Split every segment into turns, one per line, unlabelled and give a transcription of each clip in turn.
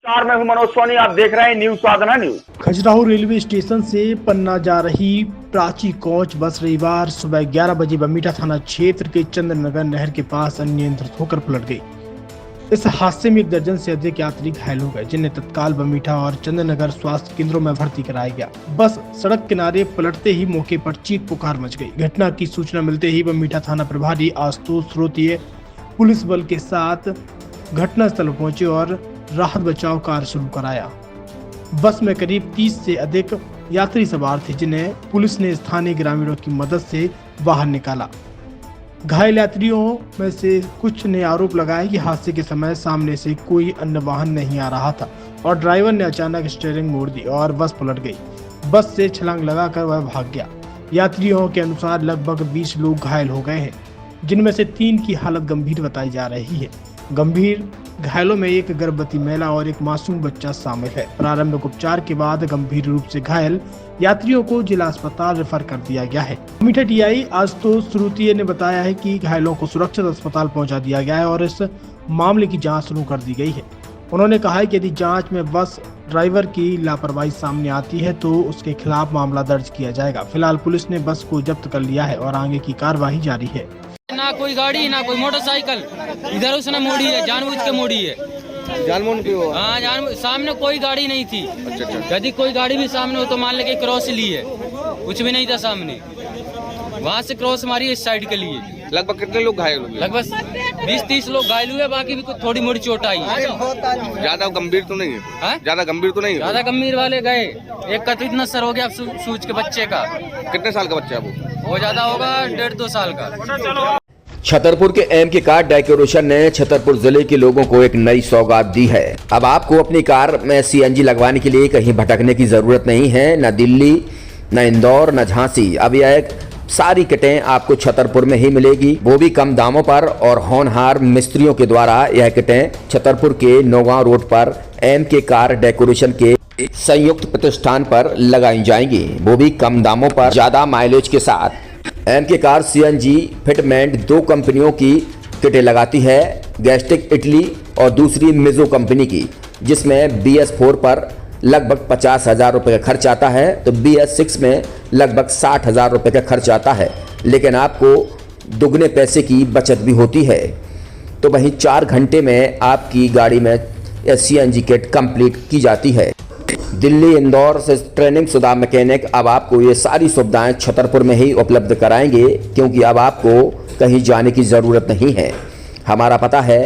मैं हूं मनोज सोनी, आप देख रहे हैं न्यूज साधना न्यूज।
खजुराहो रेलवे स्टेशन से पन्ना जा रही प्राची कोच बस रविवार सुबह 11 बजे बमीठा थाना क्षेत्र के चंद्रनगर नहर के पास अनियंत्रित होकर पलट गई। इस हादसे में 1 दर्जन से अधिक यात्री घायल हो गए, जिन्हें तत्काल बमीठा और चंद्रनगर स्वास्थ्य केंद्रों में भर्ती कराया गया। बस सड़क किनारे पलटते ही मौके पर चीख पुकार मच गई। घटना की सूचना मिलते ही बमीठा थाना प्रभारी आशुतोष श्रोतीय पुलिस बल के साथ घटनास्थल पहुंचे और राहत बचाव कार्य शुरू कराया। बस में करीब 30 से अधिक यात्री सवार थे, जिन्हें पुलिस ने स्थानीय ग्रामीणों की मदद से बाहर निकाला। घायल यात्रियों में से कुछ ने आरोप लगाया कि हादसे के समय सामने से कोई अन्य वाहन नहीं आ रहा था और ड्राइवर ने अचानक स्टीयरिंग मोड़ दी और बस पलट गई। बस से छलांग लगाकर वह भाग गया। यात्रियों के अनुसार लगभग 20 लोग घायल हो गए हैं, जिनमें से 3 की हालत गंभीर बताई जा रही है। गंभीर घायलों में एक गर्भवती महिला और एक मासूम बच्चा शामिल है। प्रारंभिक उपचार के बाद गंभीर रूप से घायल यात्रियों को जिला अस्पताल रेफर कर दिया गया है। बमीठा टीआई आशुतोष श्रोतीय ने बताया है कि घायलों को सुरक्षित अस्पताल पहुंचा दिया गया है और इस मामले की जांच शुरू कर दी गई है। उन्होंने कहा है कि यदि जांच में बस ड्राइवर की लापरवाही सामने आती है तो उसके खिलाफ मामला दर्ज किया जाएगा। फिलहाल पुलिस ने बस को जब्त कर लिया है और आगे की कार्यवाही जारी है।
ना कोई गाड़ी ना कोई मोटरसाइकिल, इधर उसने मोड़ी है, जानबूझ के मोड़ी है। हाँ, सामने कोई गाड़ी नहीं थी। अच्छा। यदि कोई गाड़ी भी सामने हो तो मान ले क्रॉस ली है, कुछ भी नहीं था सामने, वहाँ से क्रॉस मारी इस साइड के लिए।
लगभग कितने लोग घायल हुए?
लगभग 20-30 लोग घायल हुए, बाकी भी थोड़ी मोड़ी चोट आई।
ज्यादा गंभीर तो नहीं है? ज्यादा गंभीर तो नहीं है?
ज्यादा गंभीर वाले गए। एक का तो इतना सर हो गया सूज के बच्चे का।
कितने साल का बच्चा है वो?
ज्यादा होगा 1.5-2 साल का।
छतरपुर के एमके कार डेकोरेशन ने छतरपुर जिले के लोगों को एक नई सौगात दी है। अब आपको अपनी कार में सीएनजी लगवाने के लिए कहीं भटकने की जरूरत नहीं है, न दिल्ली, न इंदौर, न झांसी। अब यह सारी किटें आपको छतरपुर में ही मिलेगी, वो भी कम दामों पर। और होनहार मिस्त्रियों के द्वारा यह किटें छतरपुर के नौगांव रोड पर एमके कार डेकोरेशन के संयुक्त प्रतिष्ठान पर लगाई जाएंगी, वो भी कम दामों पर, ज्यादा माइलेज के साथ। एमके कार सीएनजी फिटमेंट 2 कंपनियों की किटें लगाती है, गैस्ट्रिक इटली और दूसरी मिजो कंपनी की, जिसमें BS4 पर लगभग 50,000 रुपये का खर्च आता है तो BS6 में लगभग 60,000 रुपये का खर्च आता है, लेकिन आपको दुगने पैसे की बचत भी होती है। तो वहीं 4 घंटे में आपकी गाड़ी में सीएनजी किट कंप्लीट की जाती है। दिल्ली, इंदौर से ट्रेनिंग शुदा मैकेनिक अब आपको ये सारी सुविधाएं छतरपुर में ही उपलब्ध कराएंगे, क्योंकि अब आपको कहीं जाने की ज़रूरत नहीं है। हमारा पता है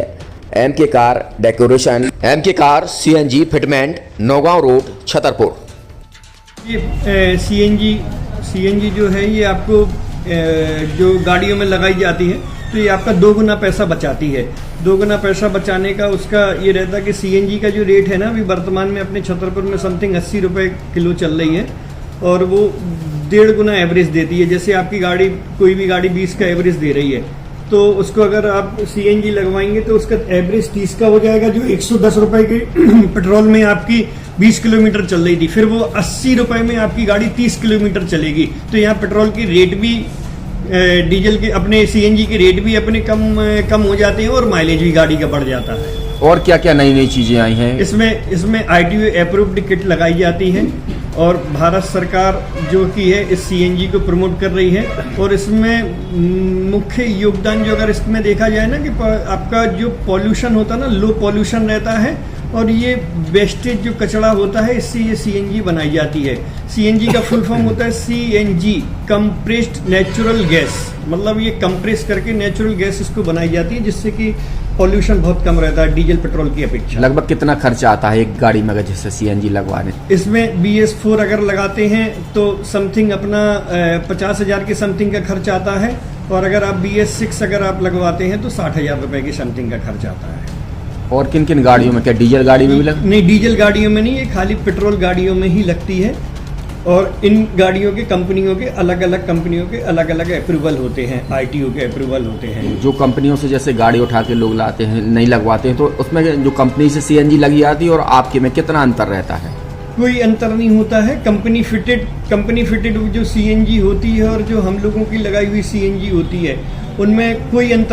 MK car decoration, MK car CNG fitment, Nowgong road, Chhatarpur.
ये सीएनजी जो है ये आपको जो गाड़ियों में लगाई जाती है तो ये आपका 2 गुना पैसा बचाती है। 2 गुना पैसा बचाने का उसका ये रहता है कि सीएनजी का जो रेट है ना, अभी वर्तमान में अपने छतरपुर में समथिंग 80 रुपये किलो चल रही है और वो 1.5 गुना एवरेज देती है। जैसे आपकी गाड़ी, कोई भी गाड़ी 20 का एवरेज दे रही है तो उसको अगर आप सीएनजी लगवाएंगे तो उसका एवरेज 30 का हो जाएगा, जो 110 रुपये के पेट्रोल में आपकी 20 किलोमीटर चल रही थी, फिर वो 80 रुपये में आपकी गाड़ी 30 किलोमीटर चलेगी। तो यहाँ पेट्रोल की रेट भी, डीजल के, अपने सीएनजी के रेट भी अपने कम हो जाते हैं और माइलेज भी गाड़ी का बढ़ जाता है।
और क्या क्या नई नई चीजें आई हैं?
इसमें ITO अप्रूव्ड किट लगाई जाती है और भारत सरकार जो की है इस सीएनजी को प्रमोट कर रही है। और इसमें मुख्य योगदान जो अगर इसमें देखा जाए ना कि आपका जो पॉल्यूशन होता है ना, लो पॉल्यूशन रहता है और ये वेस्टेज जो कचरा होता है, इससे ये सीएनजी बनाई जाती है। सीएनजी का फुल फॉर्म होता है CNG, कंप्रेस्ड नेचुरल गैस, मतलब ये कंप्रेस करके नेचुरल गैस इसको बनाई जाती है, जिससे कि पॉल्यूशन बहुत कम रहता है डीजल पेट्रोल की अपेक्षा।
लगभग कितना खर्चा आता है एक गाड़ी में अगर जैसे सीएनजी लगवाने?
इसमें BS4 अगर लगाते हैं तो समथिंग अपना 50,000 के समथिंग का खर्च आता है और अगर आप BS6 अगर आप लगवाते हैं तो 60,000 रुपये की समथिंग का खर्च आता है।
और किन किन गाड़ियों में? क्या डीजल गाड़ी में भी
नहीं, डीजल गाड़ियों में नहीं, ये खाली पेट्रोल गाड़ियों में ही लगती है। और इन गाड़ियों के कंपनियों के अलग अलग अप्रूवल होते हैं, ITO के अप्रूवल होते हैं।
जो कंपनियों से जैसे गाड़ी उठा के लोग लाते हैं, नहीं लगवाते हैं, तो उसमें जो कंपनी से सीएनजी लगी आती है और आपके में कितना अंतर रहता है?
कोई अंतर नहीं होता है। कंपनी फिटेड जो सीएनजी होती है और जो हम लोगों की लगाई हुई सीएनजी होती है, उनमें कोई अंतर